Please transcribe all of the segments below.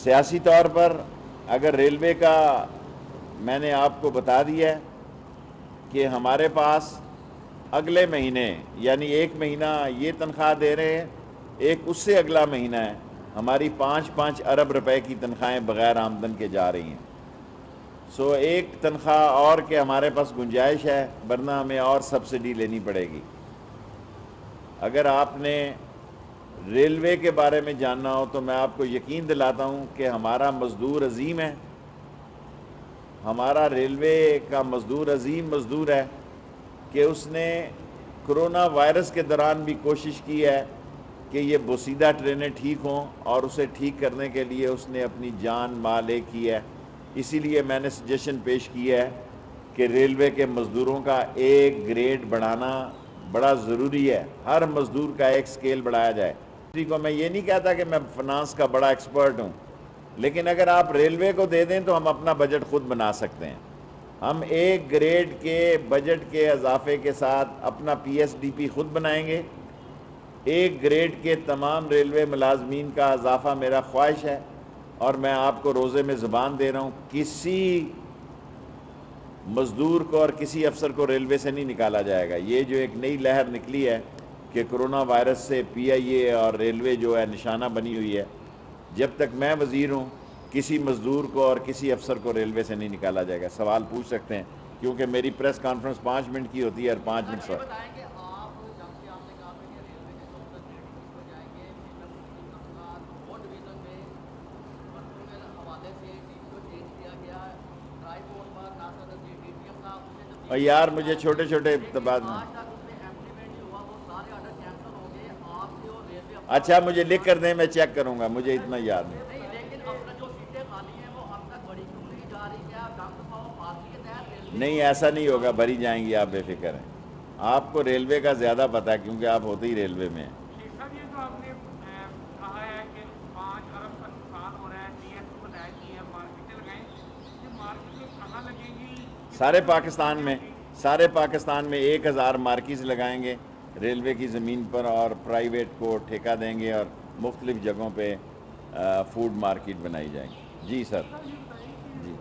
سیاسی طور پر اگر ریلوے کا میں نے آپ کو بتا دیا ہے کہ ہمارے پاس اگلے مہینے یعنی ایک مہینہ یہ تنخواہ دے رہے ہیں، ایک اس سے اگلا مہینہ ہے، ہماری 5 ارب روپے کی تنخواہیں بغیر آمدن کے جا رہی ہیں۔ سو ایک تنخواہ اور کہ ہمارے پاس گنجائش ہے، ورنہ ہمیں اور سبسڈی لینی پڑے گی۔ اگر آپ نے ریلوے کے بارے میں جاننا ہو تو میں آپ کو یقین دلاتا ہوں کہ ہمارا مزدور عظیم ہے، ہمارا ریلوے کا مزدور عظیم مزدور ہے کہ اس نے کرونا وائرس کے دوران بھی کوشش کی ہے کہ یہ بوسیدہ ٹرینیں ٹھیک ہوں، اور اسے ٹھیک کرنے کے لیے اس نے اپنی جان مال ایک کی ہے۔ اسی لیے میں نے سجیشن پیش کیا ہے کہ ریلوے کے مزدوروں کا ایک گریڈ بڑھانا بڑا ضروری ہے، ہر مزدور کا ایک سکیل بڑھایا جائے۔ کو میں یہ نہیں کہتا کہ میں فنانس کا بڑا ایکسپرٹ ہوں، لیکن اگر آپ ریلوے کو دے دیں تو ہم اپنا بجٹ خود بنا سکتے ہیں۔ ہم ایک گریڈ کے بجٹ کے اضافے کے ساتھ اپنا پی ایس ڈی پی خود بنائیں گے۔ ایک گریڈ کے تمام ریلوے ملازمین کا اضافہ میرا خواہش ہے، اور میں آپ کو روزے میں زبان دے رہا ہوں، کسی مزدور کو اور کسی افسر کو ریلوے سے نہیں نکالا جائے گا۔ یہ جو ایک نئی لہر نکلی ہے کہ کرونا وائرس سے پی آئی اے اور ریلوے جو ہے نشانہ بنی ہوئی ہے، جب تک میں وزیر ہوں کسی مزدور کو اور کسی افسر کو ریلوے سے نہیں نکالا جائے گا۔ سوال پوچھ سکتے ہیں، کیونکہ میری پریس کانفرنس 5 منٹ کی ہوتی ہے اور 5 منٹ سوال۔ اور یار مجھے چھوٹے چھوٹے تبادلے، اچھا مجھے لکھ کر دیں، میں چیک کروں گا، مجھے اتنا یاد نہیں۔ نہیں ایسا نہیں ہوگا، بھری جائیں گی، آپ بے فکر ہیں۔ آپ کو ریلوے کا زیادہ پتہ ہے کیونکہ آپ ہوتے ہی ریلوے میں ہیں۔ سارے پاکستان میں 1000 مارکیز لگائیں گے ریلوے کی زمین پر، اور پرائیویٹ کو ٹھیکہ دیں گے، اور مختلف جگہوں پہ فوڈ مارکیٹ بنائی جائیں گی۔ جی سر، جی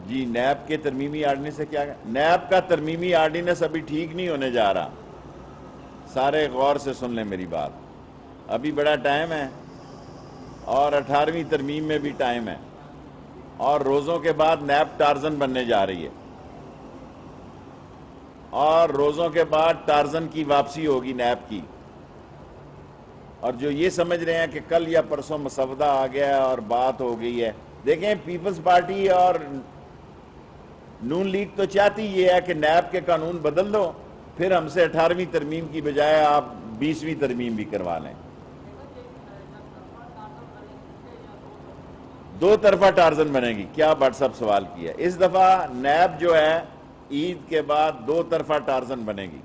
جی نیب کے ترمیمی آرڈیننس سے کیا؟ نیب کا ترمیمی آرڈیننس ابھی ٹھیک نہیں ہونے جا رہا، سارے غور سے سن لیں میری بات، ابھی بڑا ٹائم ہے، اور 18ویں ترمیم میں بھی ٹائم ہے، اور روزوں کے بعد نیب ٹارزن بننے جا رہی ہے، اور روزوں کے بعد ٹارزن کی واپسی ہوگی نیب کی۔ اور جو یہ سمجھ رہے ہیں کہ کل یا پرسوں مسودہ آ گیا ہے اور بات ہو گئی ہے، دیکھیں پیپلز پارٹی اور نون لیگ تو چاہتی یہ ہے کہ نیب کے قانون بدل دو، پھر ہم سے 18ویں ترمیم کی بجائے آپ 20ویں ترمیم بھی کروا لیں۔ دو طرفہ ٹارزن بنے گی، کیا بٹ صاحب سوال کیا؟ اس دفعہ نیب جو ہے عید کے بعد 2 طرفہ ٹارزن بنے گی،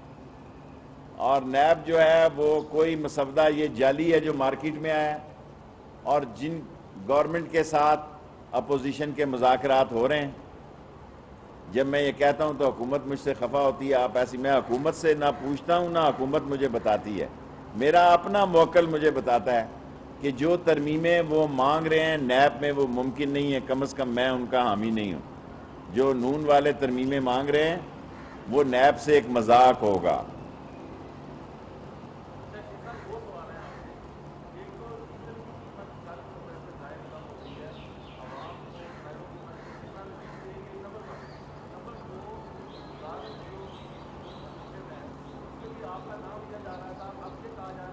اور نیب جو ہے وہ کوئی مسودہ یہ جعلی ہے جو مارکیٹ میں آیا ہے، اور جن گورنمنٹ کے ساتھ اپوزیشن کے مذاکرات ہو رہے ہیں، جب میں یہ کہتا ہوں تو حکومت مجھ سے خفا ہوتی ہے، آپ ایسی، میں حکومت سے نہ پوچھتا ہوں نہ حکومت مجھے بتاتی ہے، میرا اپنا موکل مجھے بتاتا ہے کہ جو ترمیمیں وہ مانگ رہے ہیں نیب میں وہ ممکن نہیں ہے، کم از کم میں ان کا حامی نہیں ہوں۔ جو نون والے ترمیمیں مانگ رہے ہیں وہ نیب سے ایک مذاق ہوگا۔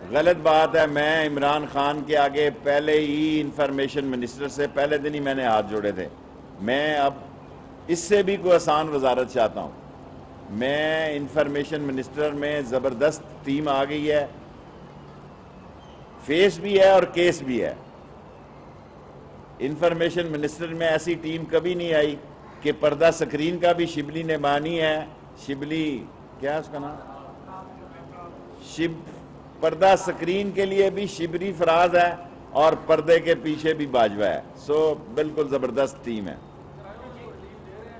غلط بات ہے، میں عمران خان کے آگے پہلے ہی انفارمیشن منسٹر سے پہلے دن ہی میں نے ہاتھ جوڑے تھے، میں اب اس سے بھی کوئی آسان وزارت چاہتا ہوں۔ میں انفارمیشن منسٹر میں زبردست ٹیم آ گئی ہے، فیس بھی ہے اور کیس بھی ہے۔ انفارمیشن منسٹر میں ایسی ٹیم کبھی نہیں آئی کہ پردہ سکرین کا بھی شبلی نے مانی ہے، شبلی کیا اس کا نام، پردہ سکرین کے لیے بھی شبری فراز ہے، اور پردے کے پیچھے بھی باجوہ ہے، سو بالکل زبردست ٹیم ہے۔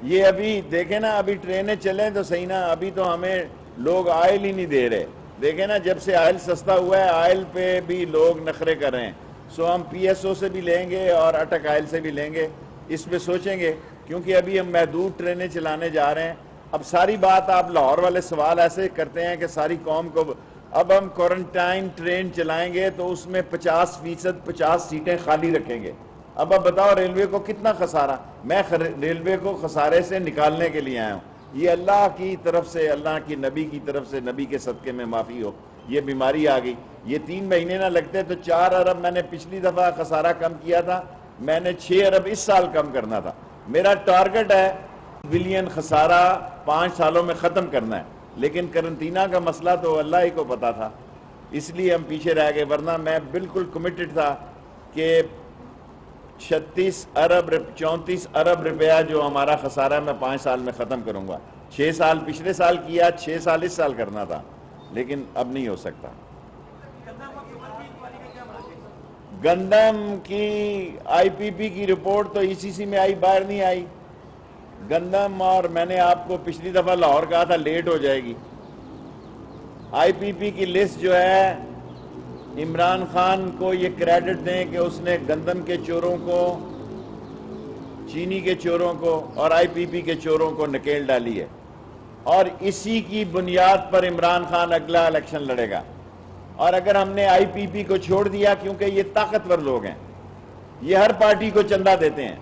یہ ابھی دیکھیں نا، ابھی ٹرینیں چلیں تو صحیح نا، ابھی تو ہمیں لوگ آئل ہی نہیں دے رہے، دیکھیں نا، جب سے آئل سستا ہوا ہے آئل پہ بھی لوگ نخرے کر رہے ہیں، سو ہم پی ایس او سے بھی لیں گے اور اٹک آئل سے بھی لیں گے، اس پہ سوچیں گے، کیونکہ ابھی ہم محدود ٹرینیں چلانے جا رہے ہیں۔ اب ساری بات آپ لاہور والے سوال ایسے کرتے ہیں کہ ساری قوم کو، اب ہم کوارنٹائن ٹرین چلائیں گے تو اس میں 50% 50 سیٹیں خالی رکھیں گے۔ اب بتاؤ ریلوے کو کتنا خسارہ؟ میں ریلوے کو خسارے سے نکالنے کے لیے آیا ہوں۔ یہ اللہ کی طرف سے، اللہ کی نبی کی طرف سے، نبی کے صدقے میں معافی ہو، یہ بیماری آ گئی، یہ 3 مہینے نہ لگتے تو 4 ارب میں نے پچھلی دفعہ خسارہ کم کیا تھا، میں نے 6 ارب اس سال کم کرنا تھا۔ میرا ٹارگٹ ہے بلین خسارہ 5 سالوں میں ختم کرنا ہے، لیکن قرنطینہ کا مسئلہ تو اللہ ہی کو پتا تھا، اس لیے ہم پیچھے رہ گئے، ورنہ میں بالکل کمیٹڈ تھا کہ 36 ارب 34 ارب روپیہ جو ہمارا خسارہ ہے میں 5 سال میں ختم کروں گا۔ 6 سال پچھلے سال کیا، 6 سال اس سال کرنا تھا، لیکن اب نہیں ہو سکتا۔ گندم کی آئی پی پی کی رپورٹ تو ای سی سی میں آئی، باہر نہیں آئی گندم، اور میں نے آپ کو پچھلی دفعہ لاہور کہا تھا لیٹ ہو جائے گی۔ آئی پی پی کی لسٹ جو ہے، عمران خان کو یہ کریڈٹ دیں کہ اس نے گندم کے چوروں کو، چینی کے چوروں کو اور آئی پی پی کے چوروں کو نکیل ڈالی ہے، اور اسی کی بنیاد پر عمران خان اگلا الیکشن لڑے گا۔ اور اگر ہم نے آئی پی پی کو چھوڑ دیا، کیونکہ یہ طاقتور لوگ ہیں، یہ ہر پارٹی کو چندہ دیتے ہیں،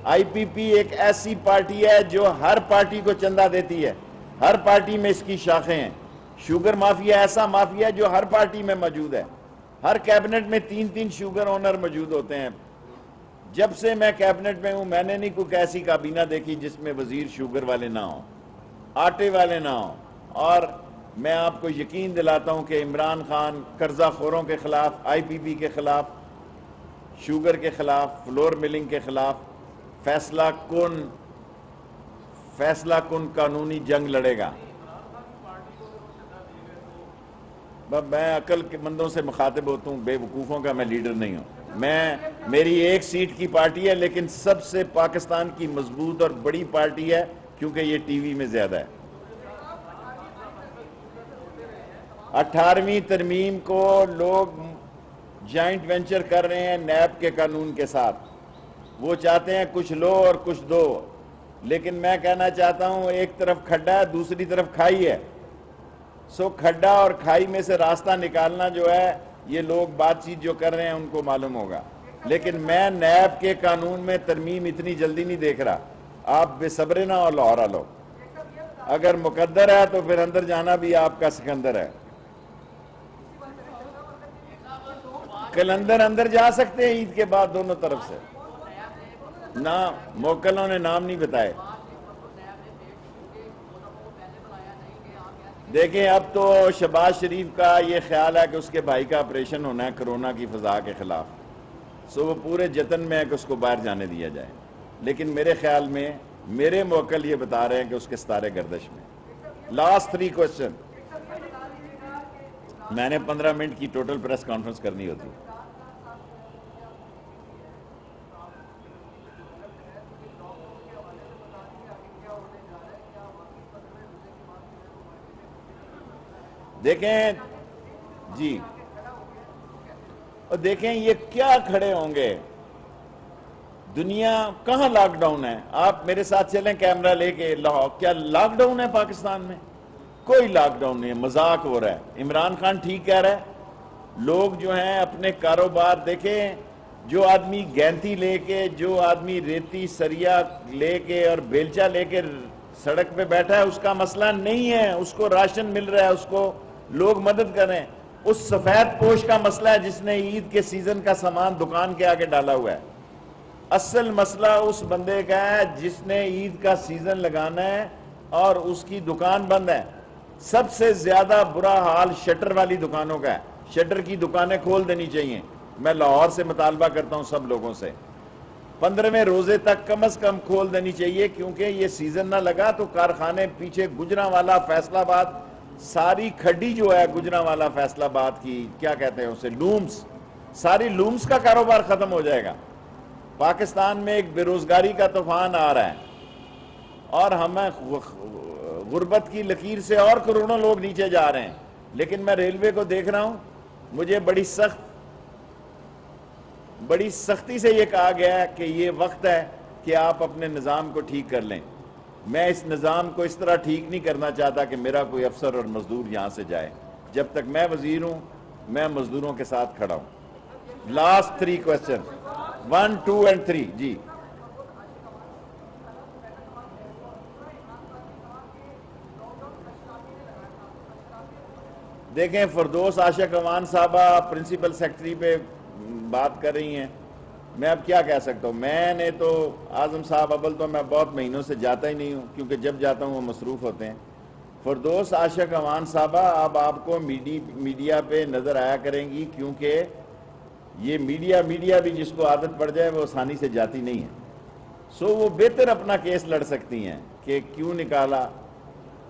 آئی پی پی ایک ایسی پارٹی ہے جو ہر پارٹی کو چندہ دیتی ہے، ہر پارٹی میں اس کی شاخیں ہیں۔ شوگر مافیا ایسا مافیا جو ہر پارٹی میں موجود ہے، ہر کیبنٹ میں 3 شوگر اونر موجود ہوتے ہیں۔ جب سے میں کیبنٹ میں ہوں، میں نے نہیں کوئی ایسی کابینہ دیکھی جس میں وزیر شوگر والے نہ ہوں، آٹے والے نہ ہوں۔ اور میں آپ کو یقین دلاتا ہوں کہ عمران خان قرضہ خوروں کے خلاف، آئی پی پی کے خلاف، شوگر کے خلاف، فلور ملنگ کے خلاف فیصلہ کن قانونی جنگ لڑے گا۔ میں عقل کے مندوں سے مخاطب ہوتا ہوں، بے وقوفوں کا میں لیڈر نہیں ہوں۔ میری 1 سیٹ کی پارٹی ہے، لیکن سب سے پاکستان کی مضبوط اور بڑی پارٹی ہے، کیونکہ یہ ٹی وی میں زیادہ ہے۔ 18ویں ترمیم کو لوگ جائنٹ وینچر کر رہے ہیں نیب کے قانون کے ساتھ، وہ چاہتے ہیں کچھ لو اور کچھ دو، لیکن میں کہنا چاہتا ہوں ایک طرف کھڈا ہے، دوسری طرف کھائی ہے، سو کھڈا اور کھائی میں سے راستہ نکالنا جو ہے، یہ لوگ بات چیت جو کر رہے ہیں ان کو معلوم ہوگا۔ لیکن میں نیب کے قانون میں ترمیم اتنی جلدی نہیں دیکھ رہا، آپ بے صبرے نہ اور لاہورا لو، اگر مقدر ہے تو پھر اندر جانا بھی آپ کا سکندر ہے۔ کلندر اندر جا سکتے ہیں عید کے بعد دونوں طرف سے، موکلوں نے نام نہیں بتائے۔ دیکھیں اب تو شہباز شریف کا یہ خیال ہے کہ اس کے بھائی کا آپریشن ہونا ہے کرونا کی فضا کے خلاف، سو وہ پورے جتن میں ہے کہ اس کو باہر جانے دیا جائے، لیکن میرے خیال میں میرے موکل یہ بتا رہے ہیں کہ اس کے ستارے گردش میں۔ لاسٹ 3 کوسچن، میں نے 15 منٹ کی ٹوٹل پریس کانفرنس کرنی ہوتی۔ دیکھیں جی، اور دیکھیں یہ کیا کھڑے ہوں گے، دنیا کہاں لاک ڈاؤن ہے؟ آپ میرے ساتھ چلیں کیمرہ لے کے لاہور، کیا لاک ڈاؤن ہے پاکستان میں؟ کوئی لاک ڈاؤن نہیں ہے، مذاق ہو رہا ہے۔ عمران خان ٹھیک کہہ رہا ہے، لوگ جو ہیں اپنے کاروبار دیکھیں، جو آدمی گینتی لے کے، جو آدمی ریتی سریا لے کے اور بیلچا لے کے سڑک پہ بیٹھا ہے، اس کا مسئلہ نہیں ہے، اس کو راشن مل رہا ہے، اس کو لوگ مدد کریں۔ اس سفید پوش کا مسئلہ ہے جس نے عید کے سیزن کا سامان دکان کے آگے ڈالا ہوا ہے۔ اصل مسئلہ اس بندے کا ہے جس نے عید کا سیزن لگانا ہے اور اس کی دکان بند ہے۔ سب سے زیادہ برا حال شٹر والی دکانوں کا ہے، شٹر کی دکانیں کھول دینی چاہیے۔ میں لاہور سے مطالبہ کرتا ہوں سب لوگوں سے، 15ویں روزے تک کم از کم کھول دینی چاہیے، کیونکہ یہ سیزن نہ لگا تو کارخانے پیچھے گجرانوالہ فیصل آباد، ساری کھڈی جو ہے گجرانوالہ فیصل آباد کی، کیا کہتے ہیں اسے، لومز، ساری لومز کا کاروبار ختم ہو جائے گا۔ پاکستان میں ایک بے روزگاری کا طوفان آ رہا ہے، اور ہمیں غربت کی لکیر سے اور کروڑوں لوگ نیچے جا رہے ہیں۔ لیکن میں ریلوے کو دیکھ رہا ہوں، مجھے بڑی سختی سے یہ کہا گیا ہے کہ یہ وقت ہے کہ آپ اپنے نظام کو ٹھیک کر لیں۔ میں اس نظام کو اس طرح ٹھیک نہیں کرنا چاہتا کہ میرا کوئی افسر اور مزدور یہاں سے جائے۔ جب تک میں وزیر ہوں، میں مزدوروں کے ساتھ کھڑا ہوں۔ لاسٹ 3 کوسچن، 1 2 and 3 جی۔ دیکھیں، فردوس عاشق امان صاحبہ پرنسپل سیکرٹری پہ بات کر رہی ہیں، میں اب کیا کہہ سکتا ہوں؟ میں نے تو اعظم صاحب، اول تو میں بہت مہینوں سے جاتا ہی نہیں ہوں، کیونکہ جب جاتا ہوں وہ مصروف ہوتے ہیں۔ فردوس عاشق امان صاحبہ اب آپ کو میڈیا پہ نظر آیا کریں گی، کیونکہ یہ میڈیا بھی جس کو عادت پڑ جائے وہ آسانی سے جاتی نہیں ہے۔ سو وہ بہتر اپنا کیس لڑ سکتی ہیں کہ کیوں نکالا،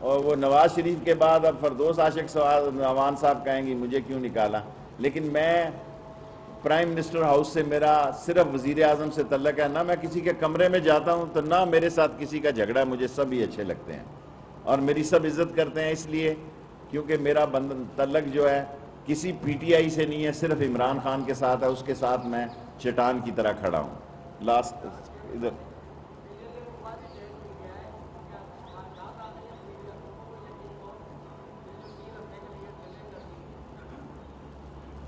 اور وہ نواز شریف کے بعد اب فردوس عاشق امان صاحب کہیں گی مجھے کیوں نکالا۔ لیکن میں پرائم منسٹر ہاؤس سے میرا صرف وزیر اعظم سے تعلق ہے، نہ میں کسی کے کمرے میں جاتا ہوں تو نہ میرے ساتھ کسی کا جھگڑا ہے، مجھے سب ہی اچھے لگتے ہیں اور میری سب عزت کرتے ہیں، اس لیے کیونکہ میرا تعلق جو ہے کسی پی ٹی آئی سے نہیں ہے، صرف عمران خان کے ساتھ ہے، اس کے ساتھ میں چٹان کی طرح کھڑا ہوں۔ لاسٹ ادھر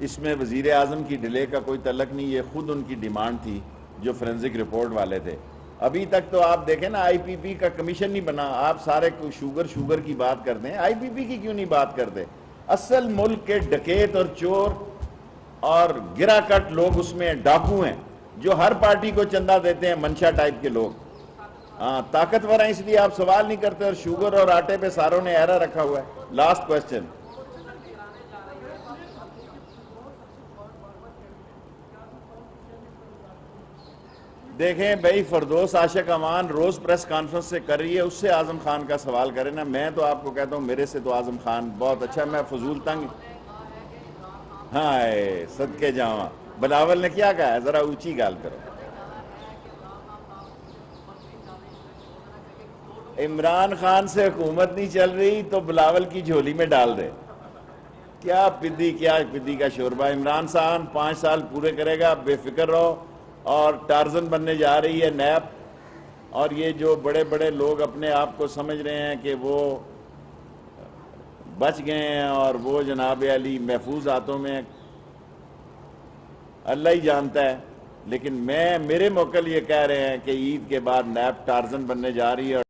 اس میں وزیر اعظم کی ڈیلے کا کوئی تعلق نہیں، یہ خود ان کی ڈیمانڈ تھی جو فورینزک رپورٹ والے تھے۔ ابھی تک تو آپ دیکھیں نا، آئی پی پی کا کمیشن نہیں بنا، آپ سارے شوگر کی بات کرتے ہیں، آئی پی پی کی کیوں نہیں بات کرتے؟ اصل ملک کے ڈکیت اور چور اور گرا کٹ لوگ اس میں ڈاکو ہیں، جو ہر پارٹی کو چندہ دیتے ہیں، منشا ٹائپ کے لوگ۔ ہاں، طاقتور ہیں، اس لیے آپ سوال نہیں کرتے، اور شوگر اور آٹے پہ ساروں نے ایرا رکھا ہوا ہے۔ Last question. دیکھیں بھائی، فردوس عاشق امان روز پریس کانفرنس سے کر رہی ہے، اس سے اعظم خان کا سوال کریں نا، میں تو آپ کو کہتا ہوں میرے سے تو اعظم خان بہت اچھا، میں فضول تنگ۔ ہاں صدقے جاواں، بلاول نے کیا کہا ہے؟ ذرا اونچی گال کرو۔ عمران خان سے حکومت نہیں چل رہی تو بلاول کی جھولی میں ڈال دے۔ کیا پدی کا شوربہ۔ عمران خان 5 سال پورے کرے گا، بے فکر رہو، اور ٹارزن بننے جا رہی ہے نیب، اور یہ جو بڑے بڑے لوگ اپنے آپ کو سمجھ رہے ہیں کہ وہ بچ گئے ہیں اور وہ جناب علی محفوظ ہاتھوں میں، اللہ ہی جانتا ہے۔ لیکن میرے موکل یہ کہہ رہے ہیں کہ عید کے بعد نیب ٹارزن بننے جا رہی ہے،